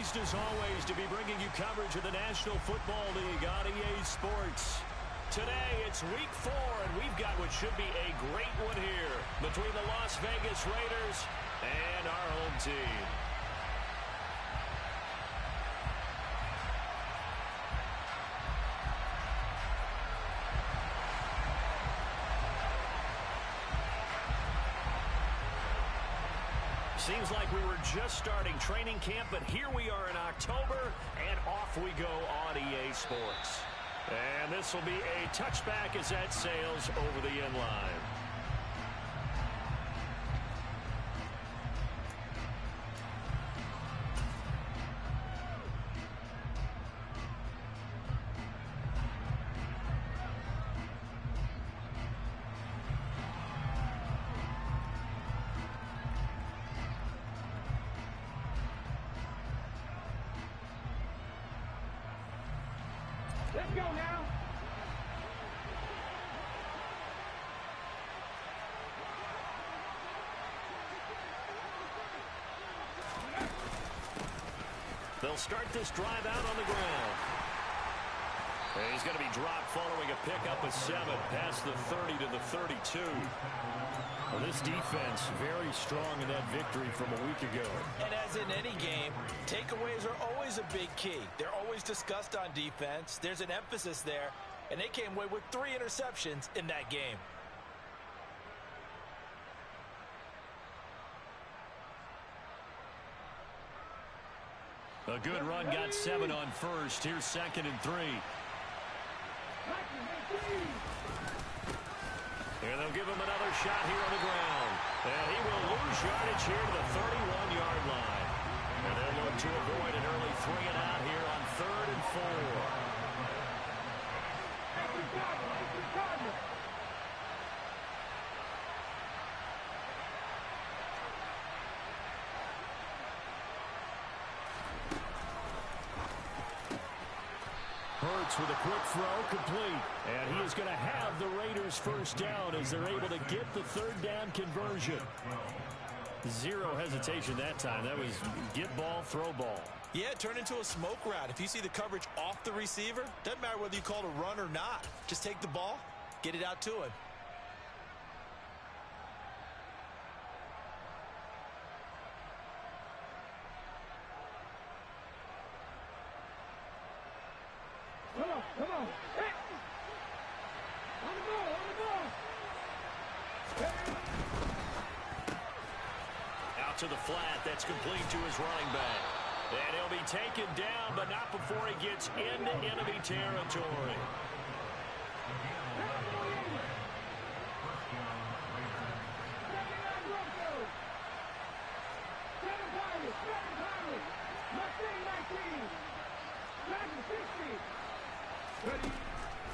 Pleased as always to be bringing you coverage of the National Football League on EA Sports. Today it's week 4, and we've got what should be a great one here between the Las Vegas Raiders and our home team. Seems like we were just starting training camp, but here we are in October, and off we go on EA Sports. And this will be a touchback as that sails over the end line. Let's go now. They'll start this drive out on the ground. And he's going to be dropped following a pickup of 7 past the 30 to the 32. Well, this defense very strong in that victory from a week ago. And as in any game, takeaways are always a big key. They're always discussed on defense. There's an emphasis there, and they came away with 3 interceptions in that game. A good run got 7 on first. Here's 2nd and 3. And they'll give him another shot here on the ground. And he will lose yardage here to the 31-yard line. And they'll look to avoid an early 3 and out here on 3rd and 4. Hurts with a quick throw, complete. And he is going to have the Raiders first down as they're able to get the 3rd down conversion. Zero hesitation that time. That was get ball, throw ball. Yeah, turn into a smoke route. If you see the coverage off the receiver, doesn't matter whether you call it a run or not. Just take the ball, get it out to him. Come on. Hey. On the ball. Out to the flat. That's complete to his running back. And he'll be taken down, but not before he gets into enemy territory.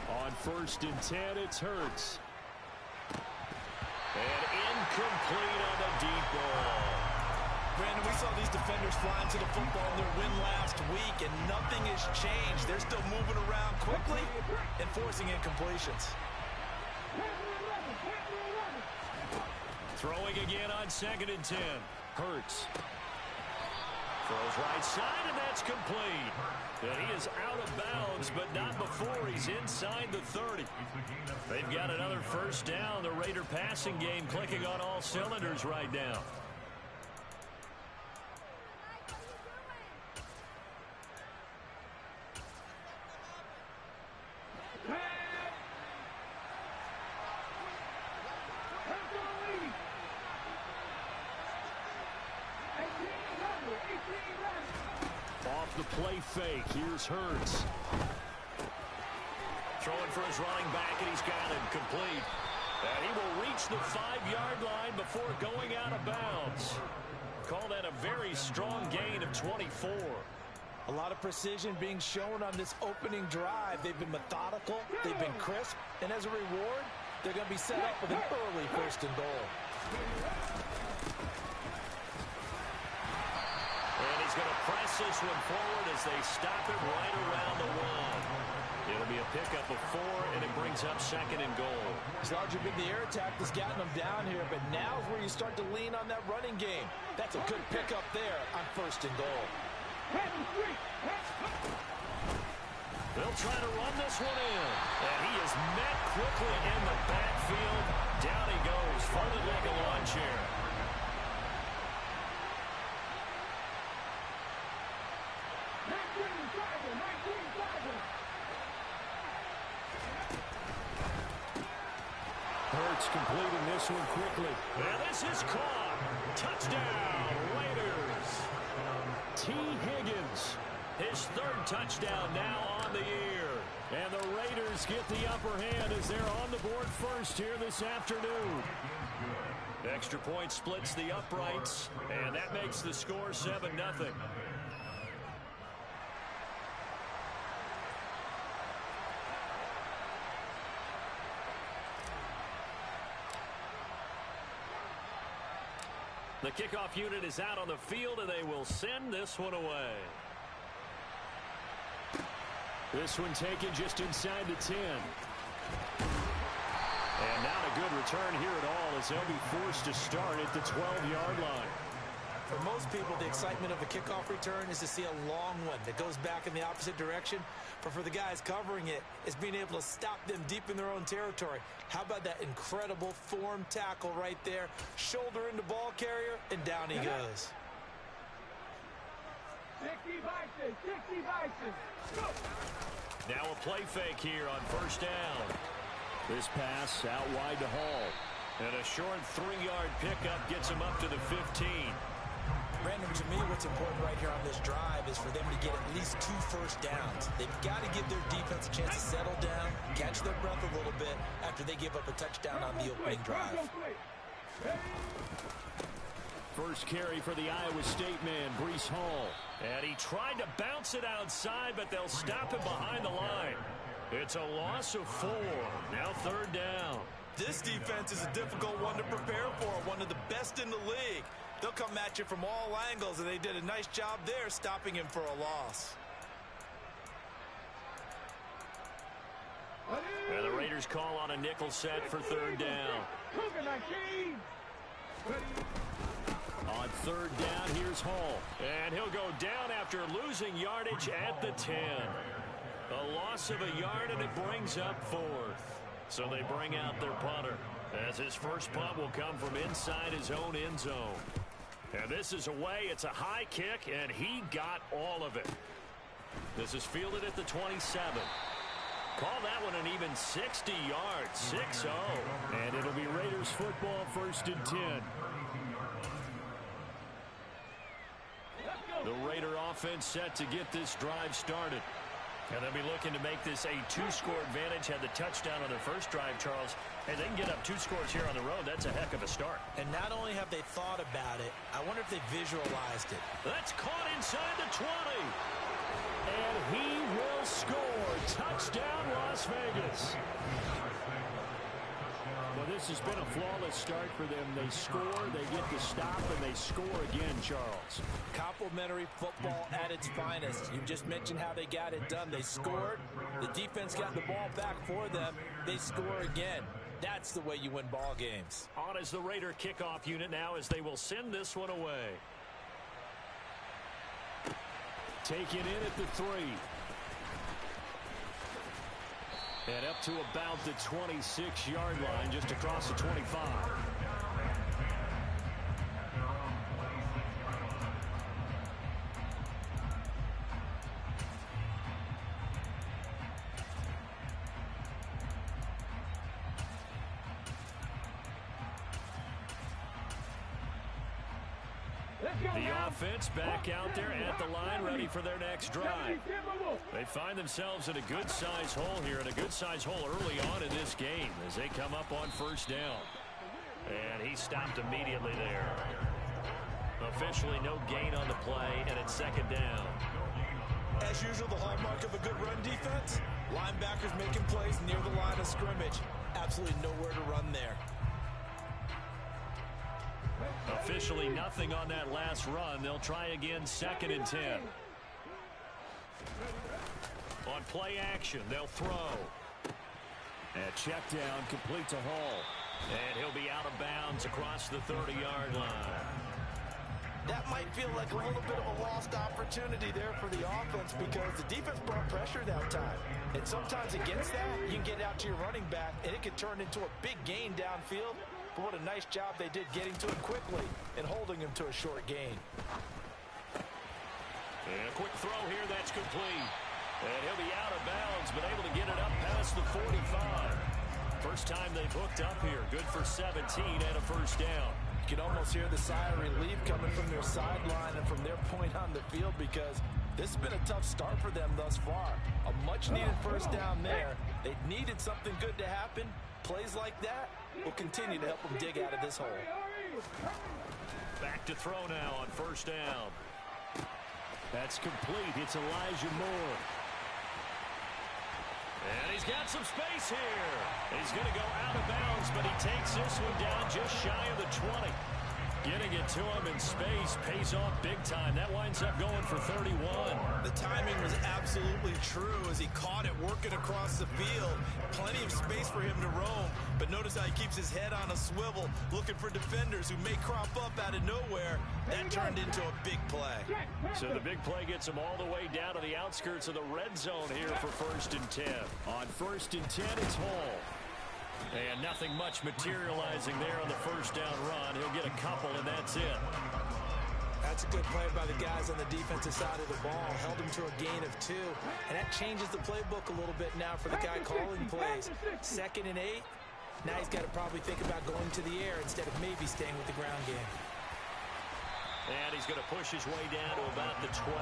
On 1st and 10, it's Hurts. And incomplete on the deep ball. Brandon, we saw these defenders flying to the football in their win last week, and nothing has changed. They're still moving around quickly and forcing incompletions. Throwing again on 2nd and 10. Hurts. Throws right side, and that's complete. And he is out of bounds, but not before he's inside the 30. They've got another first down. The Raider passing game clicking on all cylinders right now. Off the play fake, here's Hurts. Throwing for his running back, and he's got him complete. And he will reach the 5-yard line before going out of bounds. Call that a very strong gain of 24. A lot of precision being shown on this opening drive. They've been methodical, they've been crisp, and as a reward, they're going to be set up with an early 1st and goal. He's going to press this one forward as they stop him right around the 1. It'll be a pickup of 4, and it brings up 2nd and goal. It's largely been the air attack that's gotten them down here, but now is where you start to lean on that running game. That's a good pickup there on 1st and goal. They'll try to run this one in. And he is met quickly in the backfield. Down he goes, folded like a lawn chair. Hurts completing this one quickly. And this is caught. Touchdown, Raiders. T. Higgins, his third touchdown now on the year. And the Raiders get the upper hand as they're on the board first here this afternoon. Extra point splits the uprights, and that makes the score 7-0. The kickoff unit is out on the field, and they will send this one away. This one taken just inside the 10. And not a good return here at all as they'll be forced to start at the 12-yard line. For most people, the excitement of a kickoff return is to see a long one that goes back in the opposite direction. But for the guys covering it, it's being able to stop them deep in their own territory. How about that incredible form tackle right there? Shoulder into ball carrier, and down he goes. 60 Bison, 60 Bison. Go! Now a play fake here on first down. This pass out wide to Hall. And a short 3-yard pickup gets him up to the 15. Brandon, to me, what's important right here on this drive is for them to get at least 2 first downs. They've got to give their defense a chance to settle down, catch their breath a little bit after they give up a touchdown on the opening drive. First carry for the Iowa State man, Breece Hall. And he tried to bounce it outside, but they'll stop him behind the line. It's a loss of 4. Now third down. This defense is a difficult one to prepare for, one of the best in the league. They'll come at you from all angles, and they did a nice job there stopping him for a loss. And the Raiders call on a nickel set for third down. On third down, here's Hall. And he'll go down after losing yardage at the 10. A loss of a yard, and it brings up 4th. So they bring out their punter, as his first punt will come from inside his own end zone. And this is away. It's a high kick, and he got all of it. This is fielded at the 27. Call that one an even 60 yards, 6-0. And it'll be Raiders football, first and 10. The Raider offense set to get this drive started. And they'll be looking to make this a 2-score advantage. Had the touchdown on their first drive, Charles. And they can get up 2 scores here on the road. That's a heck of a start. And not only have they thought about it, I wonder if they visualized it. That's caught inside the 20. And he will score. Touchdown, Las Vegas. Well, this has been a flawless start for them. They score, they get the stop, and they score again, Charles. Complimentary football at its finest. You just mentioned how they got it done. They scored. The defense got the ball back for them. They score again. That's the way you win ball games. On is the Raider kickoff unit now as they will send this one away. Taken in at the 3. And up to about the 26-yard line, just across the 25. The offense back out there at the line, ready for their next drive. They find themselves in a good-sized hole here, and a good-sized hole early on in this game as they come up on first down. And he stopped immediately there. Officially no gain on the play, and it's second down. As usual, the hallmark of a good run defense, linebackers making plays near the line of scrimmage. Absolutely nowhere to run there. Officially nothing on that last run. They'll try again, second and 10. On play action, they'll throw. And check down, complete to Hall. And he'll be out of bounds across the 30-yard line. That might feel like a little bit of a lost opportunity there for the offense because the defense brought pressure that time. And sometimes against that, you can get out to your running back, and it could turn into a big gain downfield. But what a nice job they did getting to him quickly and holding him to a short gain. And a quick throw here, that's complete. And he'll be out of bounds, but able to get it up past the 45. First time they've hooked up here. Good for 17 and a first down. You can almost hear the sigh of relief coming from their sideline and from their point on the field because this has been a tough start for them thus far. A much-needed first down there. They needed something good to happen. Plays like that will continue to help them dig out of this hole. Back to throw now on first down. That's complete. It's Elijah Moore. And he's got some space here. He's going to go out of bounds, but he takes this one down just shy of the 20. Getting it to him in space pays off big time. That winds up going for 31. The timing was absolutely true as he caught it working across the field. Plenty of space for him to roam, but notice how he keeps his head on a swivel, looking for defenders who may crop up out of nowhere. That turned into a big play. So the big play gets him all the way down to the outskirts of the red zone here for 1st and 10. On 1st and 10, it's Hall. And nothing much materializing there on the first down run. He'll get a couple, and that's it. That's a good play by the guys on the defensive side of the ball. Held him to a gain of 2. And that changes the playbook a little bit now for the guy calling plays. 2nd and 8. Now he's got to probably think about going to the air instead of maybe staying with the ground game. And he's going to push his way down to about the 12.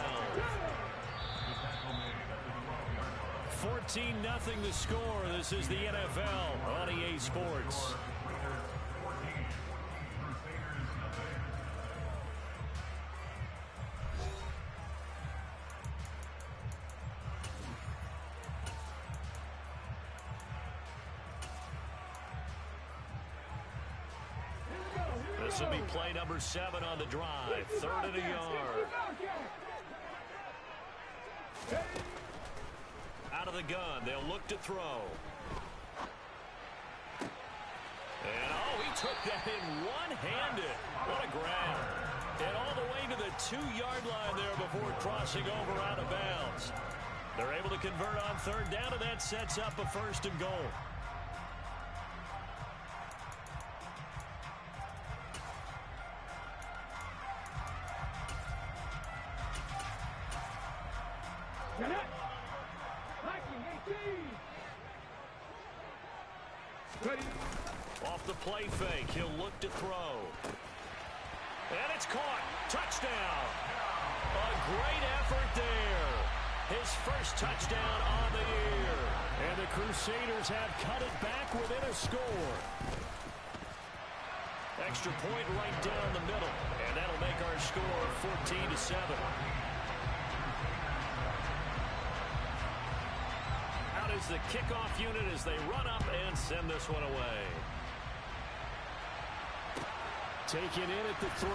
14-0 the score. This is the NFL on EA Sports. This will be play number 7 on the drive. 3rd and a yard. Out of the gun, they'll look to throw. And, oh, he took that in one-handed. What a grab. And all the way to the 2-yard line there before crossing over out of bounds. They're able to convert on 3rd down, and that sets up a 1st and goal. Off the play fake, he'll look to throw. And it's caught. Touchdown. A great effort there. His first touchdown on the year. And the Crusaders have cut it back within a score. Extra point right down the middle. And that'll make our score 14-7. Out is the kickoff unit as they run up and send this one away. Taken in at the 3.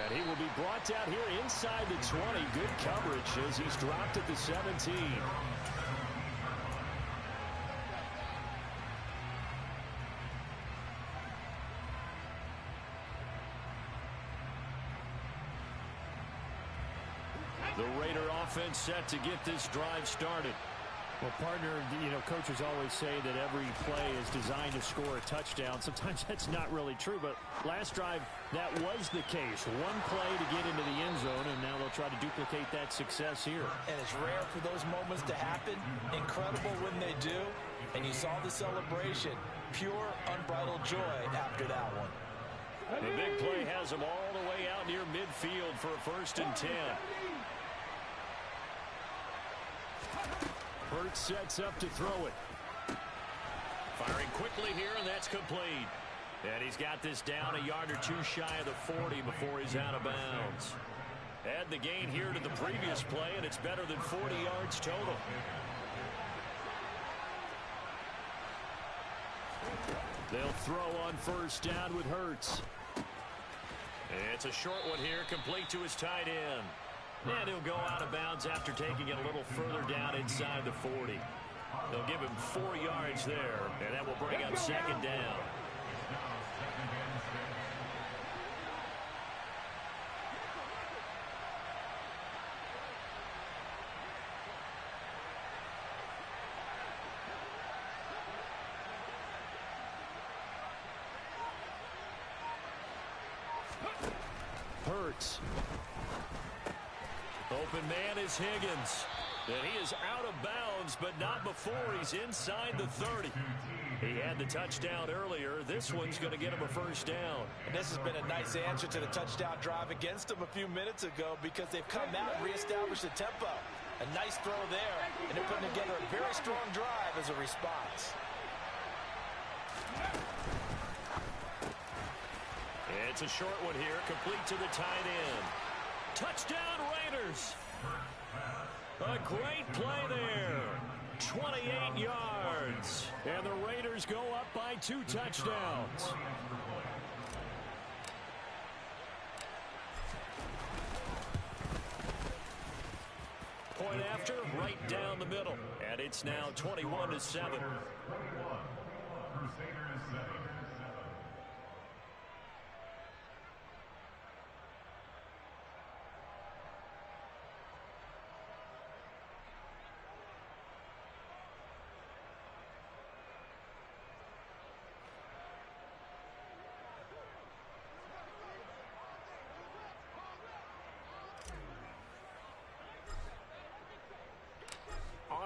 And he will be brought down here inside the 20. Good coverage as he's dropped at the 17. The Raider offense set to get this drive started. Well, partner, you know, coaches always say that every play is designed to score a touchdown. Sometimes that's not really true, but last drive, that was the case. One play to get into the end zone, and now they'll try to duplicate that success here. And it's rare for those moments to happen. Incredible when they do. And you saw the celebration. Pure, unbridled joy after that one. The big play has them all the way out near midfield for a 1st and 10. Hurts sets up to throw it. Firing quickly here, and that's complete. And he's got this down a yard or 2 shy of the 40 before he's out of bounds. Add the gain here to the previous play, and it's better than 40 yards total. They'll throw on 1st down with Hurts. It's a short one here, complete to his tight end. And he'll go out of bounds after taking it a little further down inside the 40. They'll give him 4 yards there, and that will bring up 2nd down. Hurts. Open man is Higgins. And he is out of bounds, but not before he's inside the 30. He had the touchdown earlier. This one's going to get him a first down. And this has been a nice answer to the touchdown drive against them a few minutes ago because they've come out and reestablished the tempo. A nice throw there, and they're putting together a very strong drive as a response. It's a short one here, complete to the tight end. Touchdown Raiders! A great play there. 28 yards. And the Raiders go up by 2 touchdowns. Point after, right down the middle. And it's now 21-7.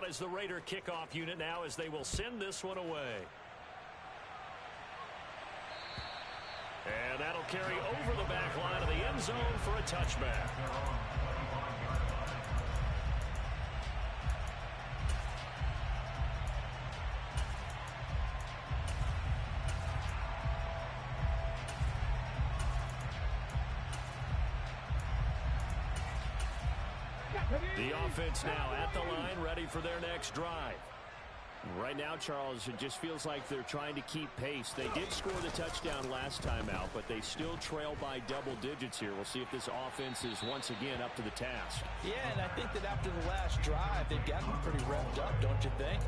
Is the Raider kickoff unit now as they will send this one away. And that'll carry over the back line of the end zone for a touchback. The offense now at the line, ready for their next drive. Right now, Charles, it just feels like they're trying to keep pace. They did score the touchdown last time out, but they still trail by double digits here. We'll see if this offense is once again up to the task. Yeah, and I think that after the last drive, they've gotten pretty revved up, don't you think?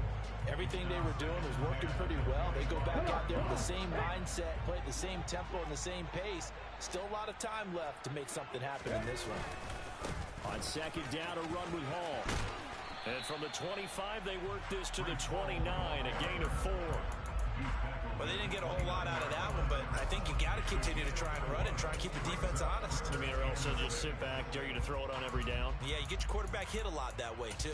Everything they were doing was working pretty well. They go back out there with the same mindset, play at the same tempo and the same pace. Still a lot of time left to make something happen in this one. On second down, a run with Hall. And from the 25, they work this to the 29, a gain of 4. Well, they didn't get a whole lot out of that one, but I think you got to continue to try and run and try and keep the defense honest. You mean, or else they'll just sit back, dare you to throw it on every down? Yeah, you get your quarterback hit a lot that way, too.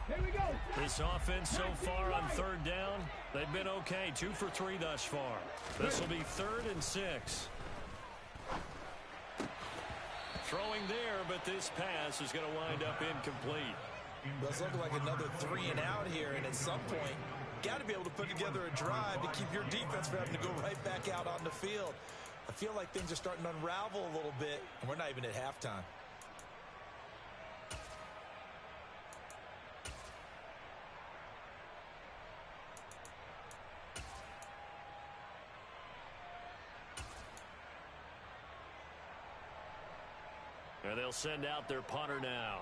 Here we go. This offense so far on third down, they've been okay. 2 for 3 thus far. This will be 3rd and 6. Throwing there, but this pass is going to wind up incomplete. It's looking like another 3 and out here, and at some point, got to be able to put together a drive to keep your defense from having to go right back out on the field. I feel like things are starting to unravel a little bit, and we're not even at halftime. And they'll send out their punter now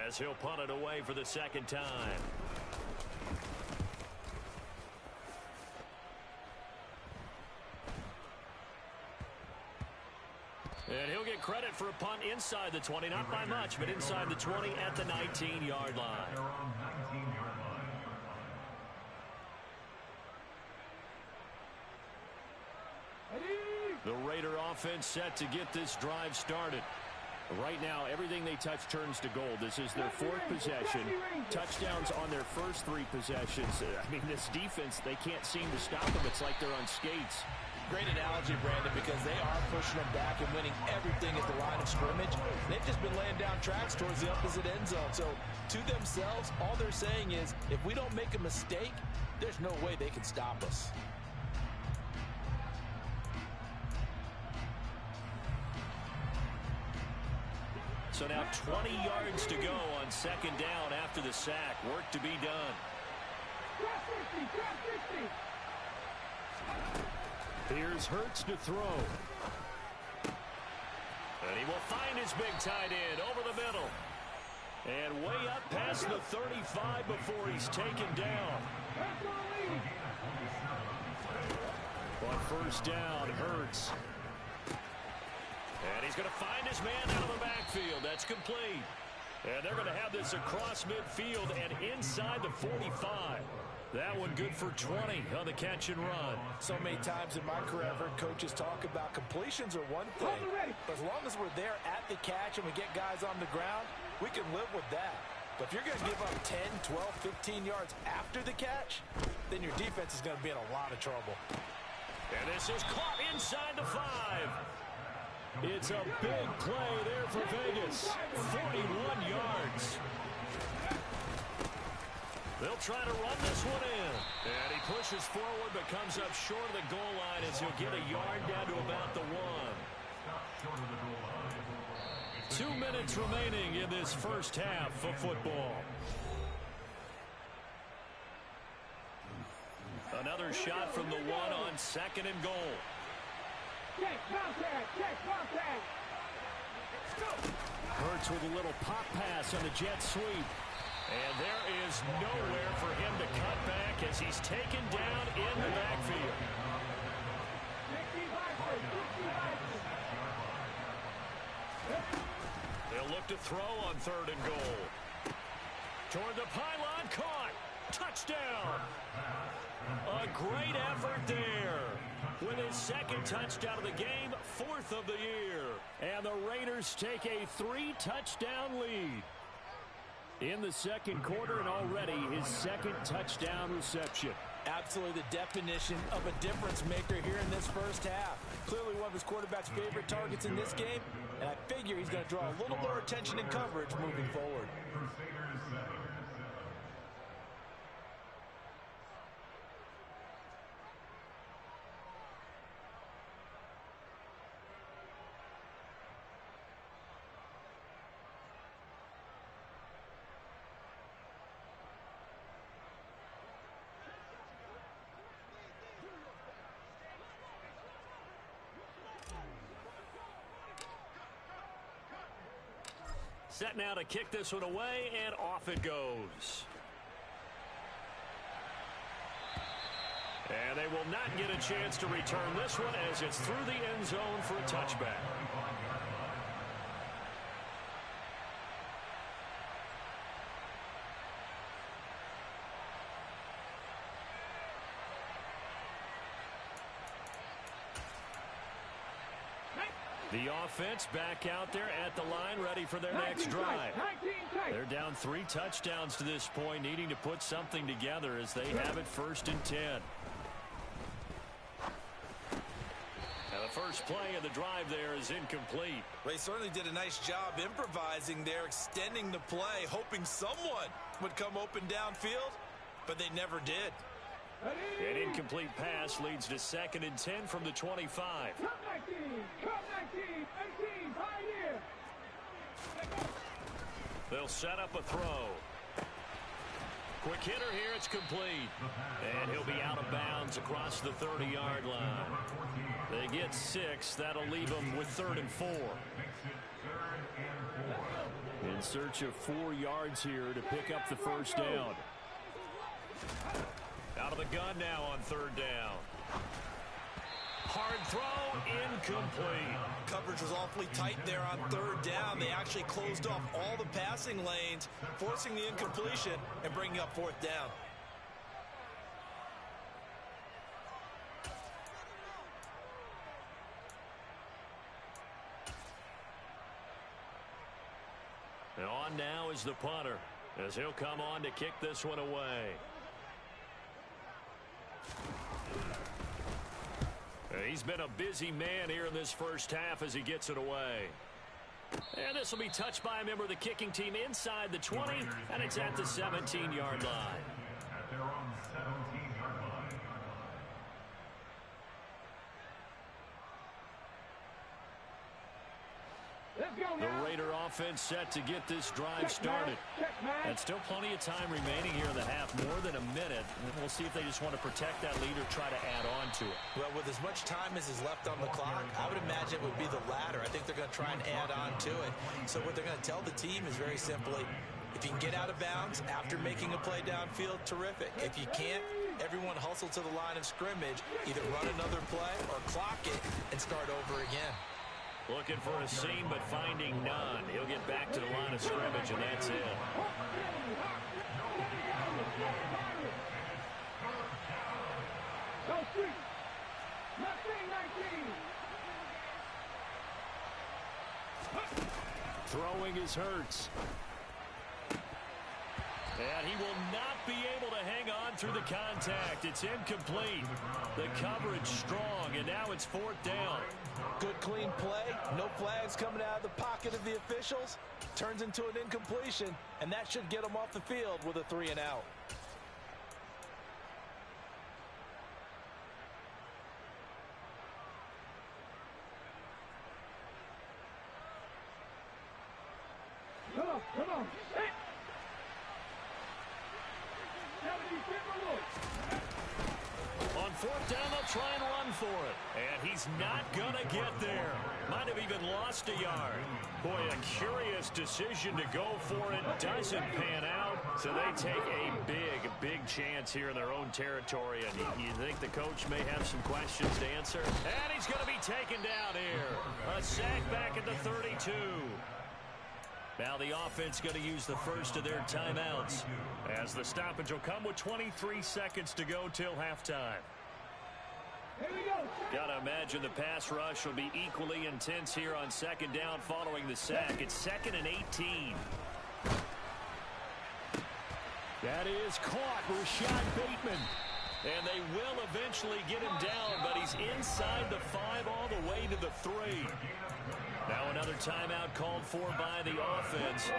as he'll punt it away for the second time. And he'll get credit for a punt inside the 20, not by much, but inside the 20 at the 19-yard line. The Raider offense set to get this drive started. Right now, everything they touch turns to gold. This is their 4th possession. Touchdowns on their first 3 possessions. I mean, this defense, they can't seem to stop them. It's like they're on skates. Great analogy, Brandon, because they are pushing them back and winning everything at the line of scrimmage. They've just been laying down tracks towards the opposite end zone. So, to themselves, all they're saying is, if we don't make a mistake, there's no way they can stop us. So now 20 yards to go on second down after the sack. Work to be done. Here's Hurts to throw. And he will find his big tight end over the middle. And way up past the 35 before he's taken down. On first down, Hurts. And he's going to find his man out of the backfield. That's complete. And they're going to have this across midfield and inside the 45. That one good for 20 on the catch and run. So many times in my career, I've heard coaches talk about completions are one thing, but as long as we're there at the catch and we get guys on the ground, we can live with that. But if you're going to give up 10, 12, 15 yards after the catch, then your defense is going to be in a lot of trouble. And this is caught inside the 5. It's a big play there for Vegas. 41 yards. They'll try to run this one in. And he pushes forward but comes up short of the goal line as he'll get a yard down to about the 1. 2 minutes remaining in this first half of football. Another shot from the 1 on 2nd and goal. Check contact, check contact. Hurts with a little pop pass on the jet sweep. And there is nowhere for him to cut back as he's taken down in the backfield. They'll look to throw on 3rd and goal. Toward the pylon, caught. Touchdown. A great effort there. With his 2nd touchdown of the game, 4th of the year. And the Raiders take a 3-touchdown lead in the 2nd quarter, and already his 2nd touchdown reception. Absolutely the definition of a difference maker here in this first half. Clearly one of his quarterback's favorite targets in this game, and I figure he's going to draw a little more attention and coverage moving forward. Set now to kick this one away, and off it goes. And they will not get a chance to return this one as it's through the end zone for a touchback. The offense back out there at the line, ready for their next drive. They're down 3 touchdowns to this point, needing to put something together as they have it 1st and 10. Now the first play of the drive there is incomplete. Well, he certainly did a nice job improvising there, extending the play, hoping someone would come open downfield, but they never did. An incomplete pass leads to 2nd and 10 from the 25. Come 19, 18, Pioneer. They'll set up a throw. Quick hitter here, it's complete. And he'll be out of bounds across the 30-yard line. They get 6. That'll leave them with 3rd and 4. In search of 4 yards here to pick up the first down. Out of the gun now on 3rd down. Hard throw, incomplete. Coverage was awfully tight there on 3rd down. They actually closed off all the passing lanes, forcing the incompletion and bringing up 4th down. And on now is the punter as he'll come on to kick this one away. He's been a busy man here in this first half as he gets it away. And this will be touched by a member of the kicking team inside the 20, and it's at the 17-yard line. The Raider offense set to get this drive started. And still plenty of time remaining here in the half, more than a minute. We'll see if they just want to protect that lead or try to add on to it. Well, with as much time as is left on the clock, I would imagine it would be the latter. I think they're going to try and add on to it. So what they're going to tell the team is very simply, if you can get out of bounds after making a play downfield, terrific. If you can't, everyone hustle to the line of scrimmage, either run another play or clock it and start over again. Looking for a seam, but finding none. He'll get back to the line of scrimmage, and that's it. Throwing is Hurts. And he will not be able to hang on through the contact. It's incomplete. The coverage strong, and now it's 4th down. Good clean play. No flags coming out of the pocket of the officials. Turns into an incompletion, and that should get them off the field with a 3-and-out. Come on. On 4th down, they'll try and run for it. And he's not going to get there. Might have even lost a yard. Boy, a curious decision to go for it. Doesn't pan out. So they take a big chance here in their own territory. And you think the coach may have some questions to answer? And he's going to be taken down here. A sack back at the 32. Now the offense going to use the first of their timeouts, as the stoppage will come with 23 seconds to go till halftime. Here we go. Got to imagine the pass rush will be equally intense here on 2nd down following the sack. It's 2nd and 18. That is caught. Rashad Bateman. And they will eventually get him down, but he's inside the 5 all the way to the 3. Now another timeout called for by the offense.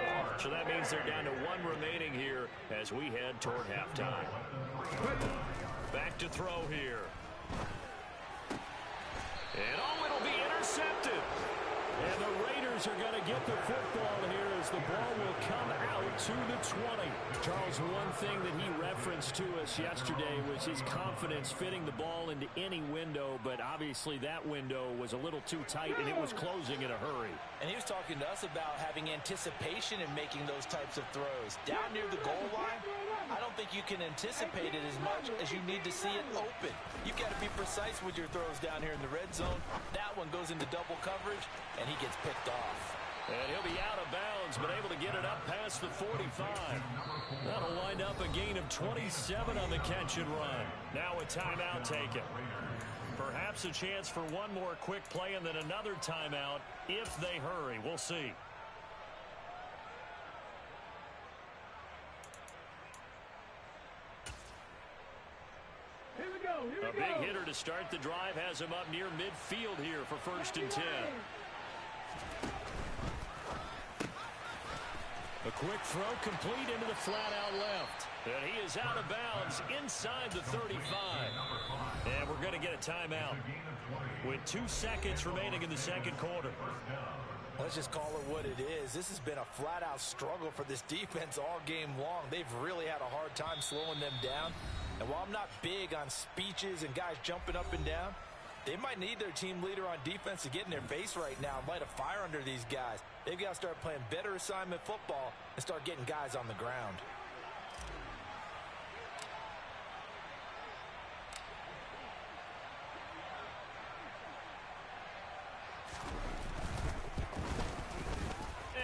So that means they're down to 1 remaining here as we head toward halftime. Back to throw here. And it'll be intercepted. And the Raiders are going to get the football here as the ball will come out to the 20. Charles, one thing that he referenced to us yesterday was his confidence fitting the ball into any window, but obviously that window was a little too tight and it was closing in a hurry. And he was talking to us about having anticipation in making those types of throws. Down near the goal line, I don't think you can anticipate it as much as you need to see it open. You've got to be precise with your throws down here in the red zone. That one goes into double coverage, and he gets picked off. And he'll be out of bounds, but able to get it up past the 45. That'll wind up a gain of 27 on the catch and run. Now a timeout taken. Perhaps a chance for one more quick play and then another timeout if they hurry. We'll see. A big hitter to start the drive has him up near midfield here for 1st and 10. A quick throw complete into the flat out left. And he is out of bounds inside the 35. And we're going to get a timeout with 2 seconds remaining in the 2nd quarter. Let's just call it what it is. This has been a flat-out struggle for this defense all game long. They've really had a hard time slowing them down. And while I'm not big on speeches and guys jumping up and down, they might need their team leader on defense to get in their face right now and light a fire under these guys. They've got to start playing better assignment football and start getting guys on the ground.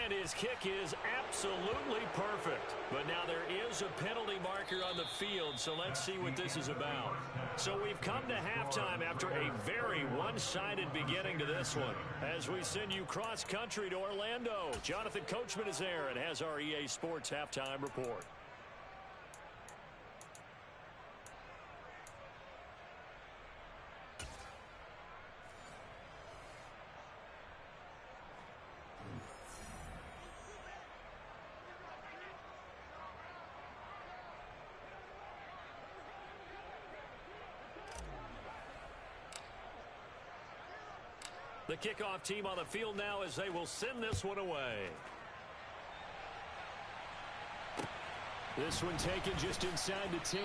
And his kick is absolutely perfect. But now there is a penalty marker on the field, so let's see what this is about. So we've come to halftime after a very one-sided beginning to this one. As we send you cross-country to Orlando, Jonathan Coachman is there and has our EA Sports Halftime Report. The kickoff team on the field now as they will send this one away. This one taken just inside the 10.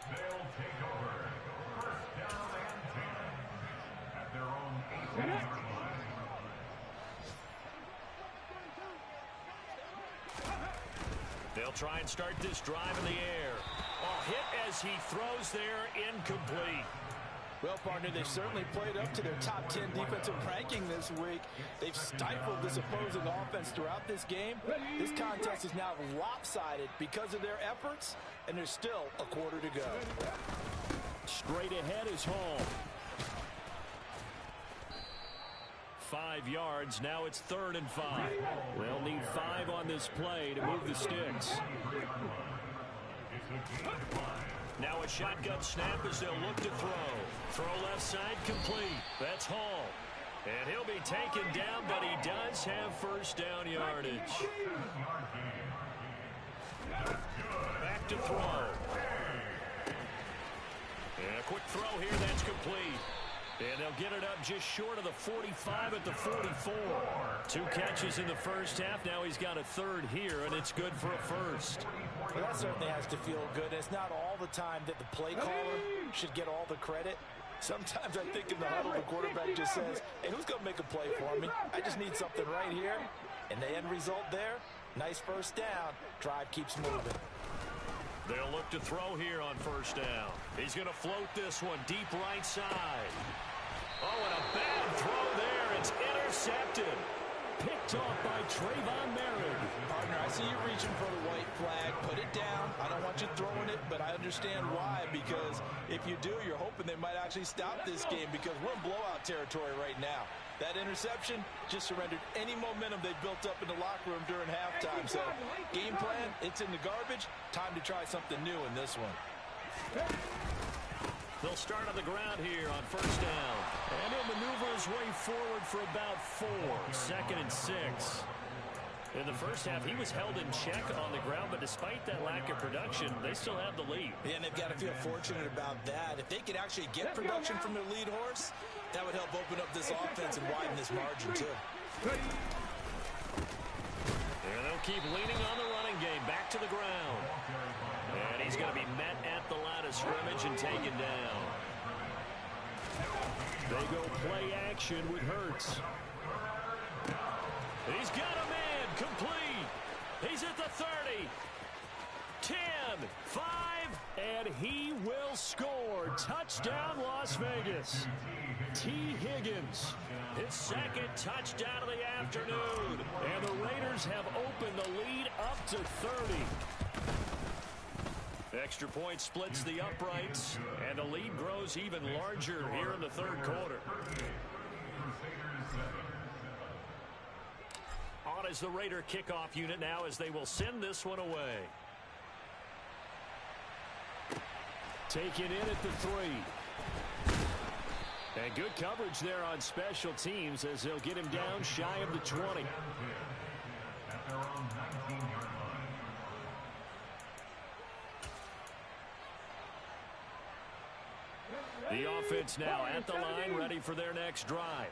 They'll take over. 1st down and 10 at their own 18-yard line. They'll try and start this drive in the air. A hit as he throws there, incomplete. Well, partner, they've certainly played up to their top 10 defensive ranking this week. They've stifled this opposing offense throughout this game. This contest is now lopsided because of their efforts, and there's still a quarter to go. Straight ahead is Hall. 5 yards. Now it's 3rd and 5. They'll need 5 on this play to move the sticks. Now a shotgun snap as they'll look to throw. Throw left side complete. That's Hall. And he'll be taken down, but he does have first down yardage. Back to throw. And a quick throw here, that's complete. And they'll get it up just short of the 45 at the 44. 2 catches in the first half. Now he's got a 3rd here, and it's good for a first. Well, that certainly has to feel good. It's not all the time that the play caller should get all the credit. Sometimes I think in the huddle, the quarterback just says, hey, who's going to make a play for me? I just need something right here. And the end result there, nice first down. Drive keeps moving. They'll look to throw here on first down. He's going to float this one deep right side. Oh, and a bad throw there. It's intercepted. Picked off by Trayvon Merritt. Partner, I see you reaching for the white flag. Put it down. I don't want you throwing it, but I understand why. Because if you do, you're hoping they might actually stop this game because we're in blowout territory right now. That interception just surrendered any momentum they built up in the locker room during halftime. So, game plan, it's in the garbage. Time to try something new in this one. They'll start on the ground here on first down. And he'll maneuver his way forward for about 4. 2nd and 6. In the first half, he was held in check on the ground, but despite that lack of production, they still have the lead. Yeah, and they've got to feel fortunate about that. If they could actually get production from their lead horse, that would help open up this offense and widen this margin, too. And they'll keep leaning on the running game. Back to the ground. And he's going to be met at the line of scrimmage and taken down. They go play action with Hurts. He's got a man complete. He's at the 30. 10, 5, and he will score. Touchdown, Las Vegas. T. Higgins, his 2nd touchdown of the afternoon. And the Raiders have opened the lead up to 30. Extra point splits the uprights, and the lead grows even larger here in the 3rd quarter. On is the Raider kickoff unit now as they will send this one away. Taken in at the 3. And good coverage there on special teams as they'll get him down shy of the 20. At their own 19-yard line. The offense now at the line, ready for their next drive.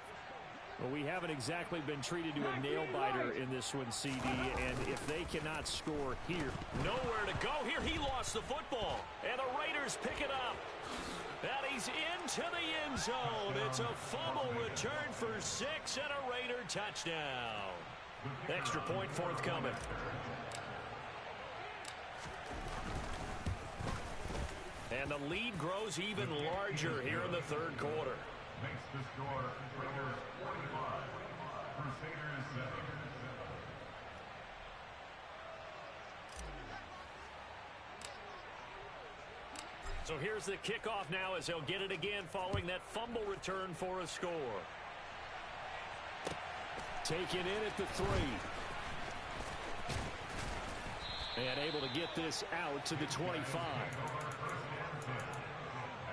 Well, we haven't exactly been treated to a nail-biter in this one, CD, and if they cannot score here. Nowhere to go here. He lost the football, and the Raiders pick it up. And he's into the end zone. It's a fumble return for 6 and a Raider touchdown. Extra point forthcoming. And the lead grows even larger here in the 3rd quarter. Makes the score Raiders 45, Crusaders 7. So here's the kickoff now as they'll get it again following that fumble return for a score. Taken in at the 3. And able to get this out to the 25.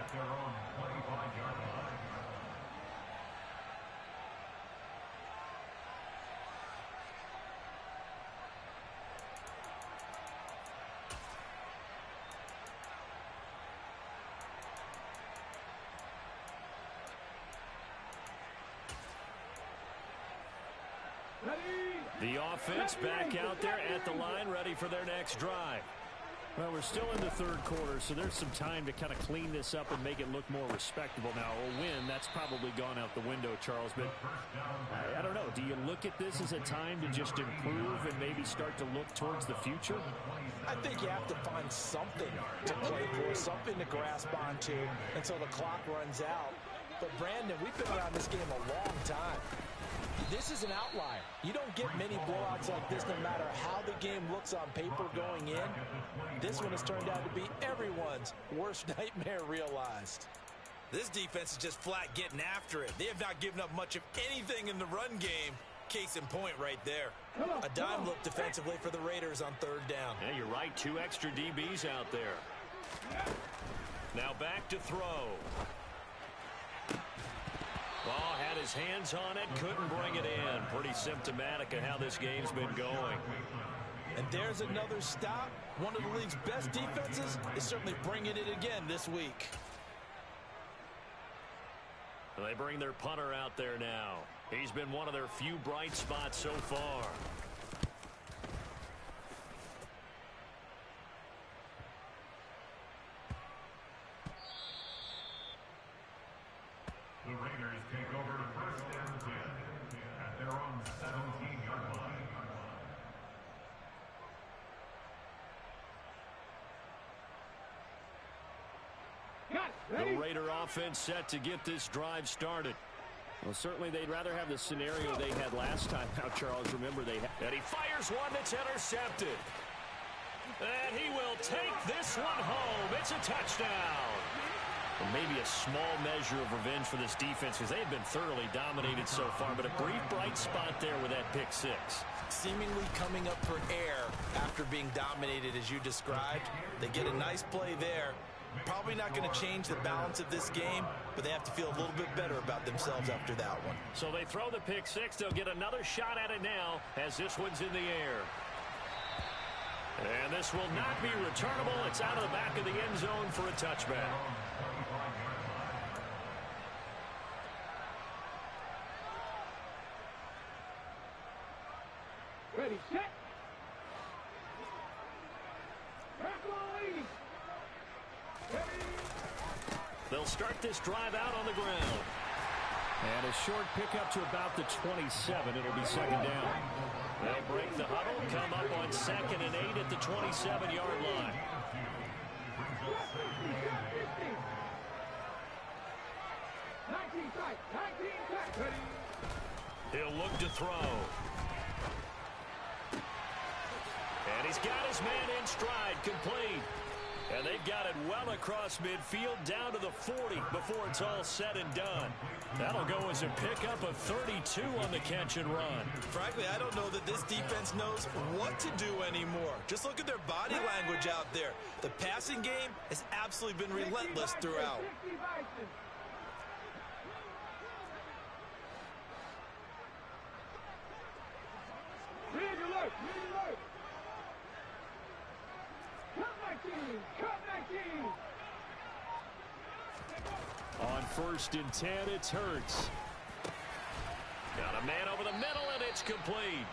At their own 25-yard line. The offense back out there at the line, ready for their next drive. Well, we're still in the 3rd quarter, so there's some time to kind of clean this up and make it look more respectable. Now, a win, that's probably gone out the window, Charles, but I don't know. Do you look at this as a time to just improve and maybe start to look towards the future? I think you have to find something to play for, something to grasp onto until the clock runs out. But, Brandon, we've been around this game a long time. This is an outlier. You don't get many blowouts like this no matter how the game looks on paper going in. This one has turned out to be everyone's worst nightmare realized. This defense is just flat getting after it. They have not given up much of anything in the run game. Case in point right there. A dime look defensively for the Raiders on third down. Yeah, you're right. 2 extra DBs out there. Now back to throw. Ball had his hands on it, couldn't bring it in. Pretty symptomatic of how this game's been going. And there's another stop. One of the league's best defenses is certainly bringing it again this week. They bring their punter out there now. He's been one of their few bright spots so far. The Raiders take over first and 10 at their own 17-yard line. The Raider offense set to get this drive started. Well, certainly they'd rather have the scenario they had last time. Now, Charles, remember they had... And he fires one that's intercepted. And he will take this one home. It's a touchdown. Well, maybe a small measure of revenge for this defense because they have been thoroughly dominated so far, but a brief bright spot there with that pick six. Seemingly coming up for air after being dominated as you described. They get a nice play there. Probably not going to change the balance of this game, but they have to feel a little bit better about themselves after that one. So they throw the pick six. They'll get another shot at it now as this one's in the air. And this will not be returnable. It's out of the back of the end zone for a touchback. Ready, set. Back on lead. They'll start this drive out on the ground. And a short pickup to about the 27. It'll be second down. They'll break the huddle, come up on 2nd and 8 at the 27-yard line. 19 tight, 19 tight. Ready. He'll look to throw. And he's got his man in stride, complete. And they've got it well across midfield down to the 40 before it's all said and done. That'll go as a pickup of 32 on the catch and run. Frankly, I don't know that this defense knows what to do anymore. Just look at their body language out there. The passing game has absolutely been relentless throughout. Ready to look, ready to look. Cut 19, cut 19. On 1st and 10, it's Hurts. Got a man over the middle, and it's complete.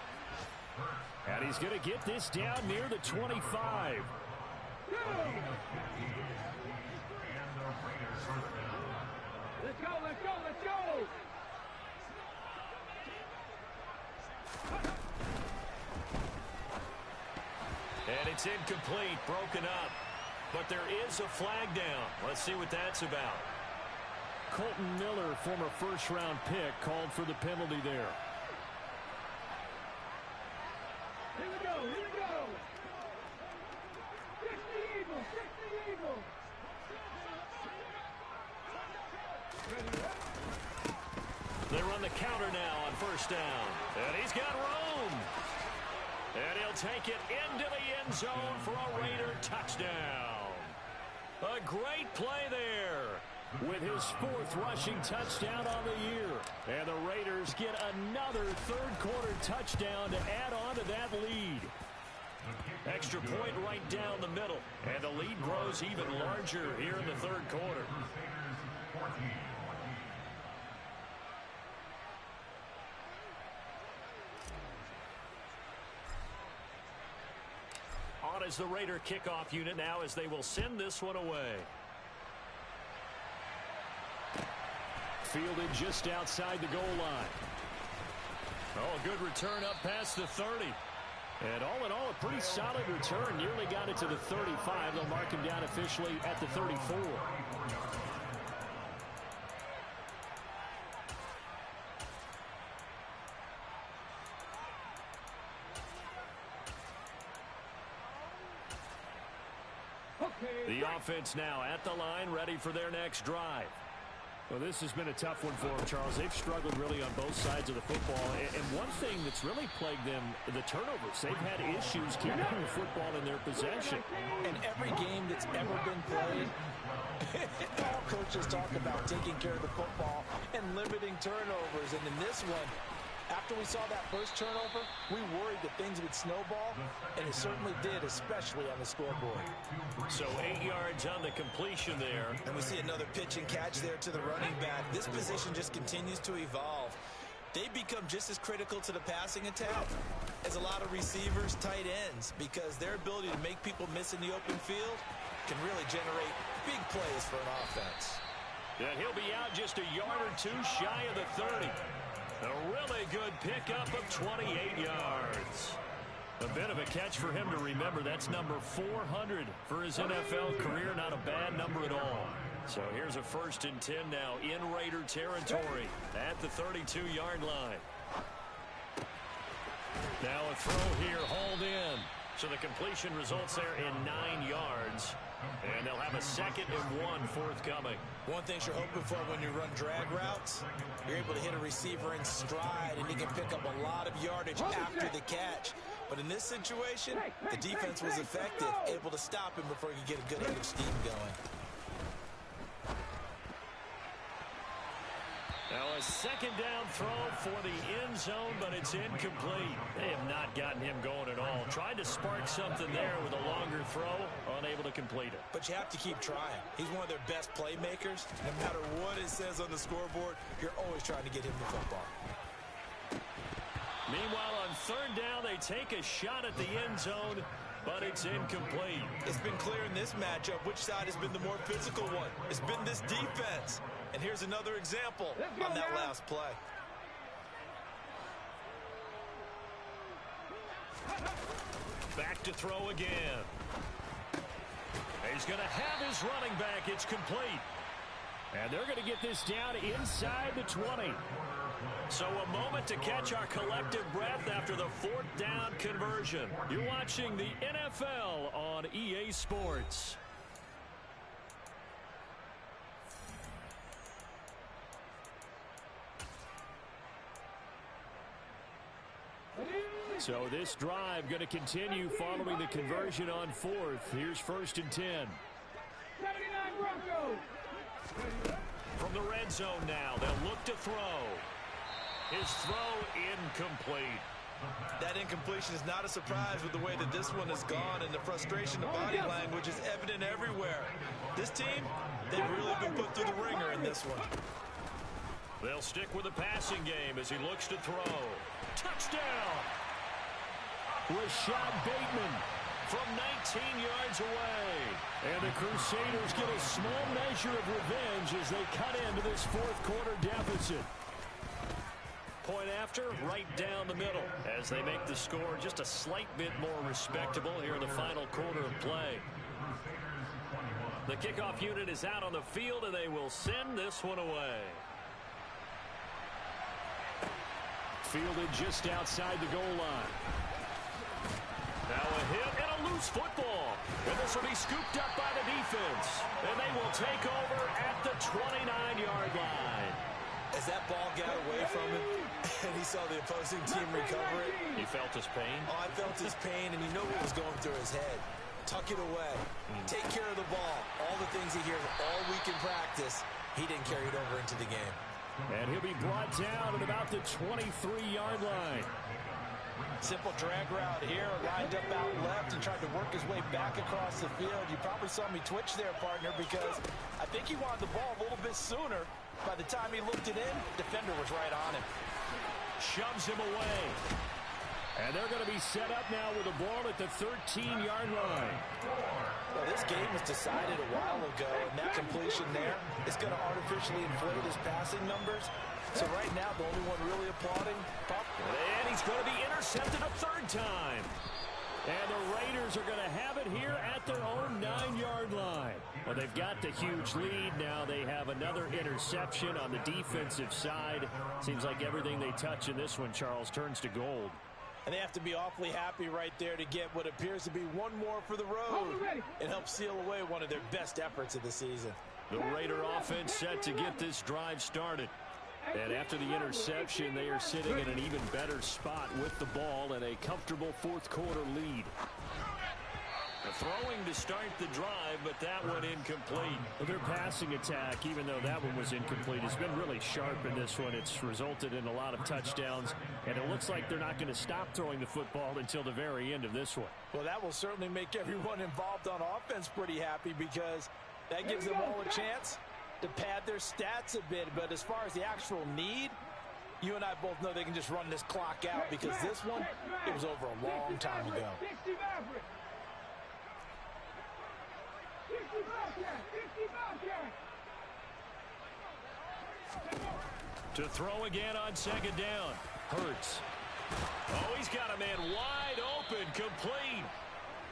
And he's going to get this down near the 25. Let's go, let's go, let's go. And it's incomplete, broken up. But there is a flag down. Let's see what that's about. Colton Miller, former first-round pick, called for the penalty there. Here we go, here we go. 60 Eagles, 60 Eagles. They run the counter now on 1st down. And he's got room. And he'll take it into the end zone for a Raider touchdown. A great play there. With his 4th rushing touchdown on the year. And the Raiders get another third-quarter touchdown to add on to that lead. Extra point right down the middle. And the lead grows even larger here in the 3rd quarter. On is the Raider kickoff unit now as they will send this one away. Fielded just outside the goal line. Oh, a good return up past the 30. And all in all, a pretty solid return. Nearly got it to the 35. They'll mark him down officially at the 34. The offense now at the line, ready for their next drive. Well, this has been a tough one for them, Charles. They've struggled really on both sides of the football. And one thing that's really plagued them, the turnovers. They've had issues keeping the football in their possession. And every game that's ever been played, all coaches talk about taking care of the football and limiting turnovers. And in this one, after we saw that first turnover, we worried that things would snowball, and it certainly did, especially on the scoreboard. So 8 yards on the completion there. And we see another pitch and catch there to the running back. This position just continues to evolve. They become just as critical to the passing attack as a lot of receivers, tight ends, because their ability to make people miss in the open field can really generate big plays for an offense. And he'll be out just a yard or two shy of the 30. A really good pickup of 28 yards. A bit of a catch for him to remember. That's number 400 for his NFL career. Not a bad number at all. So here's a 1st and 10 now in Raider territory at the 32-yard line. Now a throw here, hauled in. So the completion results there in 9 yards. And they'll have a 2nd and 1 forthcoming. One thing you're hoping for when you run drag routes, you're able to hit a receiver in stride, and he can pick up a lot of yardage after the catch. But in this situation, the defense was effective, able to stop him before he could get a good head of steam going. Now a 2nd down throw for the end zone, but it's incomplete. They have not gotten him going at all. Tried to spark something there with a longer throw, unable to complete it. But you have to keep trying. He's one of their best playmakers. No matter what it says on the scoreboard, you're always trying to get him the football. Meanwhile, on 3rd down, they take a shot at the end zone, but it's incomplete. It's been clear in this matchup which side has been the more physical one. It's been this defense. And here's another example on that last play. Back to throw again. He's going to have his running back. It's complete. And they're going to get this down inside the 20. So a moment to catch our collective breath after the 4th down conversion. You're watching the NFL on EA Sports. So this drive going to continue following the conversion on 4th. Here's 1st and 10. 79 Broncos. From the red zone now, they'll look to throw. His throw incomplete. That incompletion is not a surprise with the way that this one has gone, and the frustration of body language is evident everywhere. This team, they've really been put through the ringer in this one. They'll stick with the passing game as he looks to throw. Touchdown! Rashad Bateman from 19 yards away. And the Crusaders get a small measure of revenge as they cut into this 4th quarter deficit. Point after, right down the middle as they make the score just a slight bit more respectable here in the final quarter of play. The kickoff unit is out on the field, and they will send this one away. Fielded just outside the goal line. Now a hit and a loose football. And this will be scooped up by the defense. And they will take over at the 29-yard line. As that ball got away from him, and he saw the opposing team recover it. You felt his pain? Oh, I felt his pain, and you know what was going through his head. Tuck it away. Take care of the ball. All the things he hears all week in practice, he didn't carry it over into the game. And he'll be brought down at about the 23-yard line. Simple drag route here, lined up out left and tried to work his way back across the field. You probably saw me twitch there, partner, because I think he wanted the ball a little bit sooner. By the time he looked it in, defender was right on him. Shoves him away. And they're going to be set up now with the ball at the 13-yard line. Well, this game was decided a while ago, and that completion there is going to artificially inflate his passing numbers. So right now, the only one really applauding, and he's going to be intercepted a 3rd time. And the Raiders are going to have it here at their own 9-yard line. Well, they've got the huge lead. Now they have another interception on the defensive side. Seems like everything they touch in this one, Charles, turns to gold. And they have to be awfully happy right there to get what appears to be one more for the road. It helps seal away one of their best efforts of the season. The Raider offense set to get this drive started. And after the interception, they are sitting in an even better spot with the ball and a comfortable fourth quarter lead. Throwing to start the drive, but that one incomplete. Well, their passing attack, even though that one was incomplete, has been really sharp in this one. It's resulted in a lot of touchdowns, and it looks like they're not going to stop throwing the football until the very end of this one. Well, that will certainly make everyone involved on offense pretty happy because that gives them all a chance to pad their stats a bit. But as far as the actual need, you and I both know they can just run this clock out because this one, it was over a long time ago. To throw again on second down. Hurts. Oh, he's got a man wide open, complete.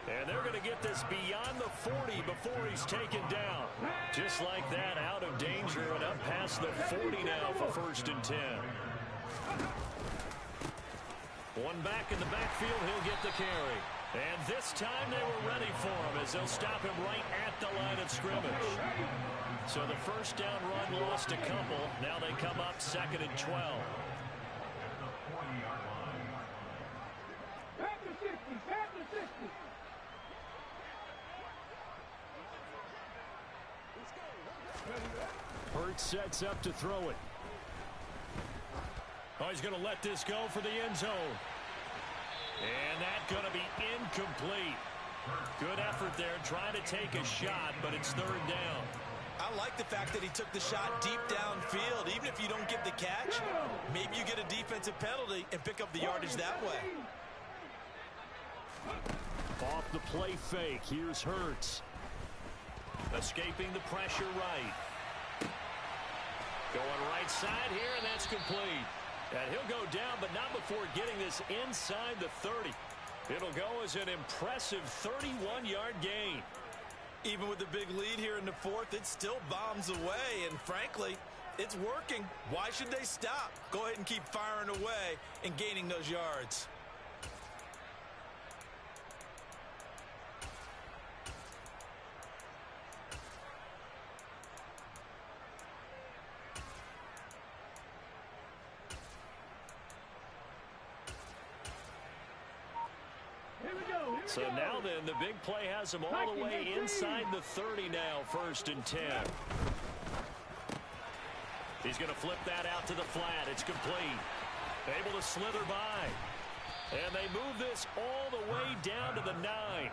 And they're going to get this beyond the 40 before he's taken down. Just like that, out of danger and up past the 40 now for 1st and 10. One back in the backfield, he'll get the carry. And this time they were ready for him as they'll stop him right at the line of scrimmage. So the first down run lost a couple. Now they come up 2nd and 12. Hurts sets up to throw it. Oh, he's going to let this go for the end zone. And that's going to be incomplete. Good effort there, trying to take a shot, but it's 3rd down. I like the fact that he took the shot deep downfield. Even if you don't get the catch, maybe you get a defensive penalty and pick up the yardage that way. Off the play fake, here's Hurts. Escaping the pressure right. Going right side here, and that's complete. And he'll go down, but not before getting this inside the 30. It'll go as an impressive 31-yard gain. Even with the big lead here in the 4th, it still bombs away, and frankly, it's working. Why should they stop? Go ahead and keep firing away and gaining those yards. So now then, the big play has him all the way inside the 30 now, 1st and 10. He's going to flip that out to the flat. It's complete. Able to slither by. And they move this all the way down to the 9.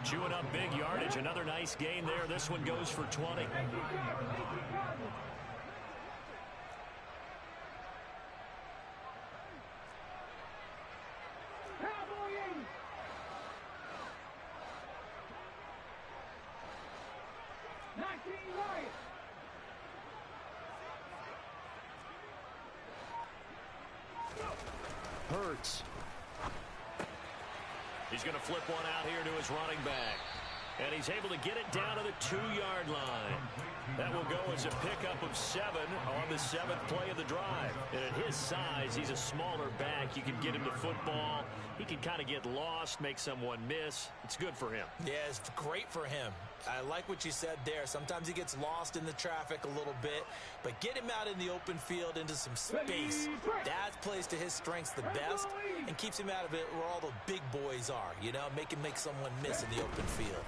Chewing up big yardage. Another nice gain there. This one goes for 20. Hurts. He's going to flip one out here to his running back. And he's able to get it down to the 2-yard line. That will go as a pickup of 7 on the 7th play of the drive. And at his size, he's a smaller back. You can get him to football. He can kind of get lost, make someone miss. It's good for him. Yeah, it's great for him. I like what you said there. Sometimes he gets lost in the traffic a little bit, but get him out in the open field into some space. That plays to his strengths the best and keeps him out of it where all the big boys are, you know, make someone miss in the open field.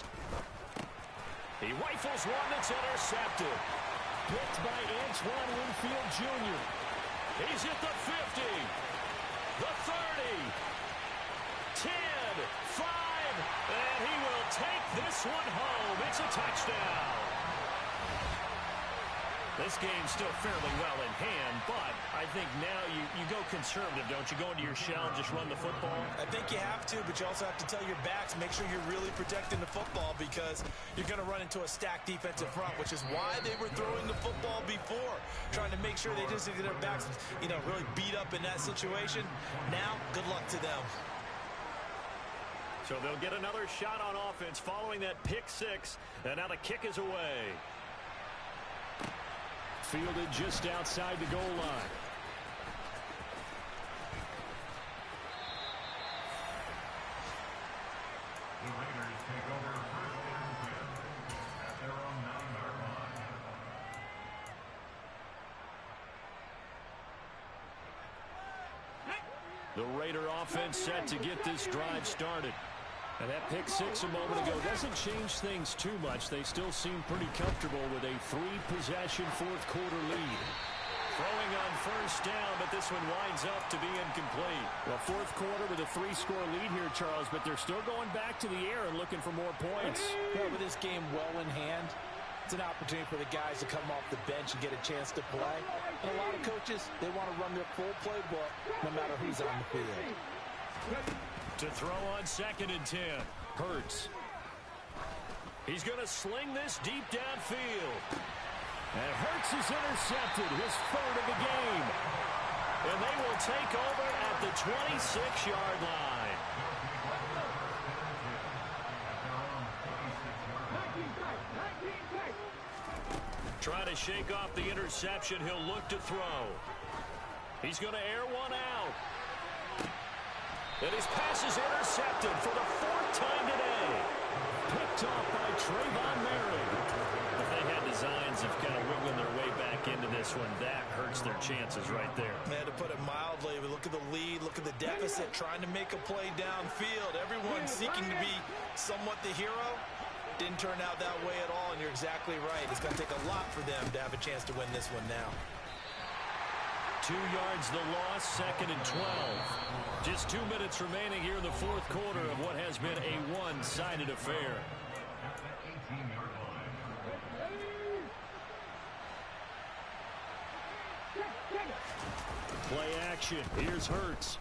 He rifles one that's intercepted. Picked by Antoine Winfield Jr. He's at the 50, the 30, 10, 5, and he will take this one home. It's a touchdown. This game's still fairly well in hand, but I think now you go conservative, don't you? Go into your shell and just run the football? I think you have to, but you also have to tell your backs, make sure you're really protecting the football because you're going to run into a stacked defensive front, which is why they were throwing the football before, trying to make sure they just get their backs, you know, really beat up in that situation. Now, good luck to them. So they'll get another shot on offense following that pick 6, and now the kick is away. Fielded just outside the goal line. The Raider offense set to get this drive started. And that pick six a moment ago doesn't change things too much. They still seem pretty comfortable with a three-possession fourth-quarter lead. Throwing on first down, but this one winds up to be incomplete. Well, fourth quarter with a three-score lead here, Charles, but they're still going back to the air and looking for more points. Yeah, with this game well in hand, it's an opportunity for the guys to come off the bench and get a chance to play. And a lot of coaches, they want to run their full playbook no matter who's on the field. To throw on 2nd and 10. Hurts. He's going to sling this deep downfield. And Hurts is intercepted, his third of the game. And they will take over at the 26-yard line. Trying to shake off the interception. He'll look to throw. He's going to air one out. And his pass is intercepted for the 4th time today. Picked off by Trayvon Merritt. If they had designs of kind of wiggling their way back into this one, that hurts their chances right there. Man, to put it mildly, we look at the lead, look at the deficit, trying to make a play downfield. Everyone seeking to be somewhat the hero. Didn't turn out that way at all, and you're exactly right. It's going to take a lot for them to have a chance to win this one now. 2 yards the loss, 2nd and 12. Just 2 minutes remaining here in the fourth quarter of what has been a one-sided affair. Play action. Here's Hurts.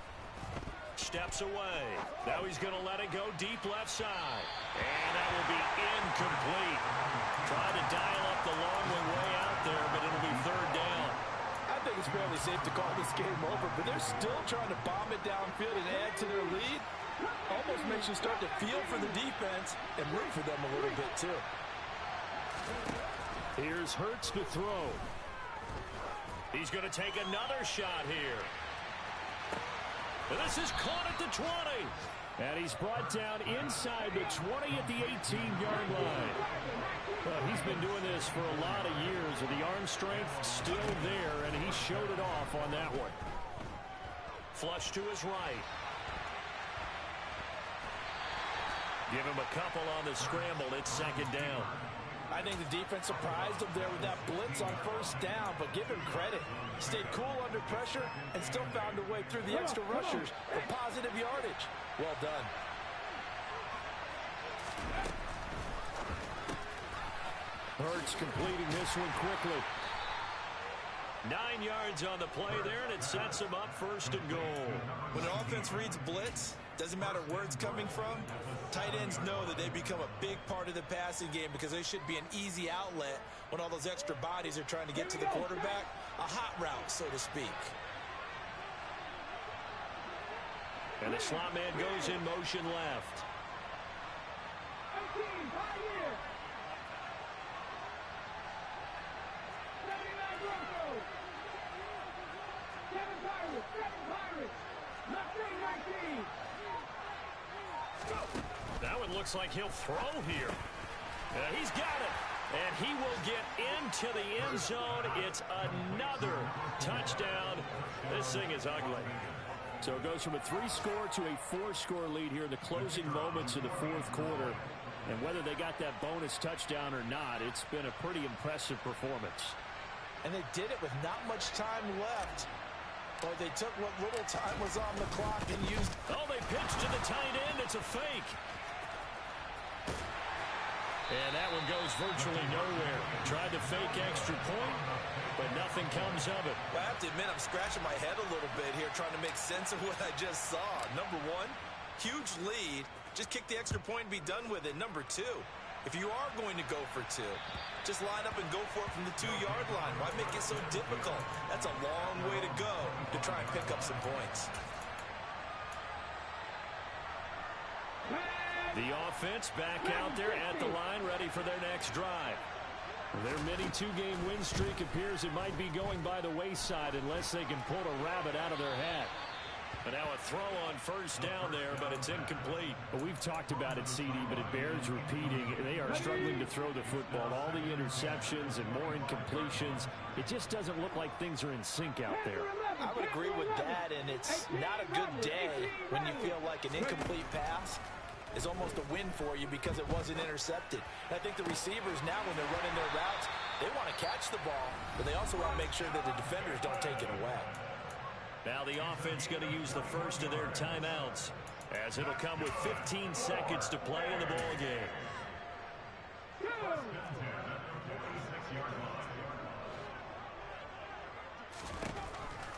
Steps away. Now he's going to let it go deep left side. And that will be incomplete. Trying to dial up the long way out there, but it'll be 3rd down. I think it's fairly safe to call this game over, but they're still trying to bomb it downfield and add to their lead. Almost makes you start to feel for the defense and root for them a little bit, too. Here's Hurts to throw. He's going to take another shot here. And this is caught at the 20. And he's brought down inside the 20 at the 18-yard line. Well, he's been doing this for a lot of years, with the arm strength still there, and he showed it off on that one. Flush to his right. Give him a couple on the scramble. It's 2nd down. I think the defense surprised him there with that blitz on first down, but give him credit. Stayed cool under pressure and still found a way through the extra rushers for positive yardage. Well done. Hurts completing this one quickly. 9 yards on the play there, and it sets him up 1st and goal. When an offense reads blitz, doesn't matter where it's coming from, tight ends know that they become a big part of the passing game because they should be an easy outlet when all those extra bodies are trying to get to the quarterback. A hot route, so to speak. And the slot man goes in motion left. That one looks like he'll throw here. He's got it. And he will get into the end zone. It's another touchdown. This thing is ugly. So it goes from a 3-score to a 4-score lead here in the closing moments of the fourth quarter. And whether they got that bonus touchdown or not, it's been a pretty impressive performance. And they did it with not much time left. But they took what little time was on the clock and used... Oh, they pitched to the tight end. It's a fake. And that one goes virtually nowhere. Tried to fake extra point, but nothing comes of it. I have to admit, I'm scratching my head a little bit here trying to make sense of what I just saw. Number one, huge lead. Just kick the extra point and be done with it. Number two, if you are going to go for two, just line up and go for it from the 2-yard line. Why make it so difficult? That's a long way to go to try and pick up some points. The offense back out there at the line, ready for their next drive. Their mini 2-game win streak appears it might be going by the wayside unless they can pull a rabbit out of their hat. And now a throw on first down there, but it's incomplete. Well, we've talked about it, CD, but it bears repeating. They are struggling to throw the football. All the interceptions and more incompletions. It just doesn't look like things are in sync out there. I would agree with that, and it's not a good day when you feel like an incomplete pass is almost a win for you because it wasn't intercepted. And I think the receivers now, when they're running their routes, they want to catch the ball, but they also want to make sure that the defenders don't take it away. Now the offense going to use the first of their timeouts, as it'll come with 15 seconds to play in the ball game.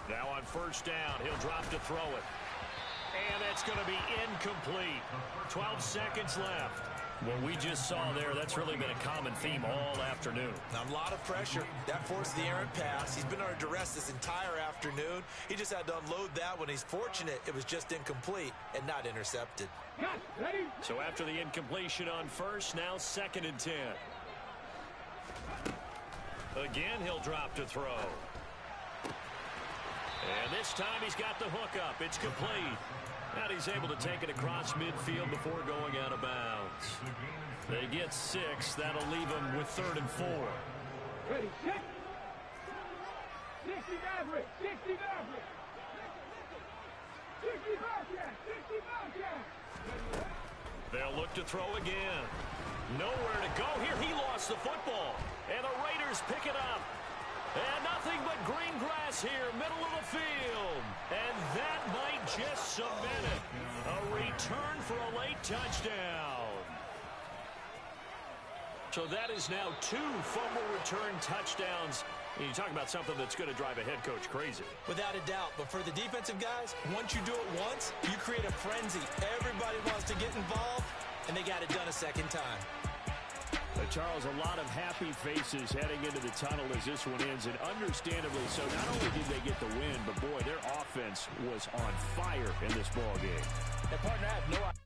Now on first down, he'll drop to throw it. And that's going to be incomplete. 12 seconds left. What we just saw there, that's really been a common theme all afternoon. Now, a lot of pressure. That forced the errant pass. He's been under duress this entire afternoon. He just had to unload that one. He's fortunate it was just incomplete and not intercepted. So after the incompletion on first, now 2nd and 10. Again, he'll drop to throw. And this time he's got the hook up. It's complete. And he's able to take it across midfield before going out of bounds. They get 6. That'll leave them with 3rd and 4. Ready, check. 60 average, 60 average. 60 Bobcat, 60 Bobcat. They'll look to throw again. Nowhere to go here. He lost the football. And the Raiders pick it up. And nothing but green grass here, middle of the field. And that might just cement it. A return for a late touchdown. So that is now 2 fumble return touchdowns. And you talk about something that's going to drive a head coach crazy. Without a doubt. But for the defensive guys, once you do it once, you create a frenzy. Everybody wants to get involved, and they got it done a second time. Charles, a lot of happy faces heading into the tunnel as this one ends, and understandably so. Not only did they get the win, but boy, their offense was on fire in this ball game. And partner, I have no idea.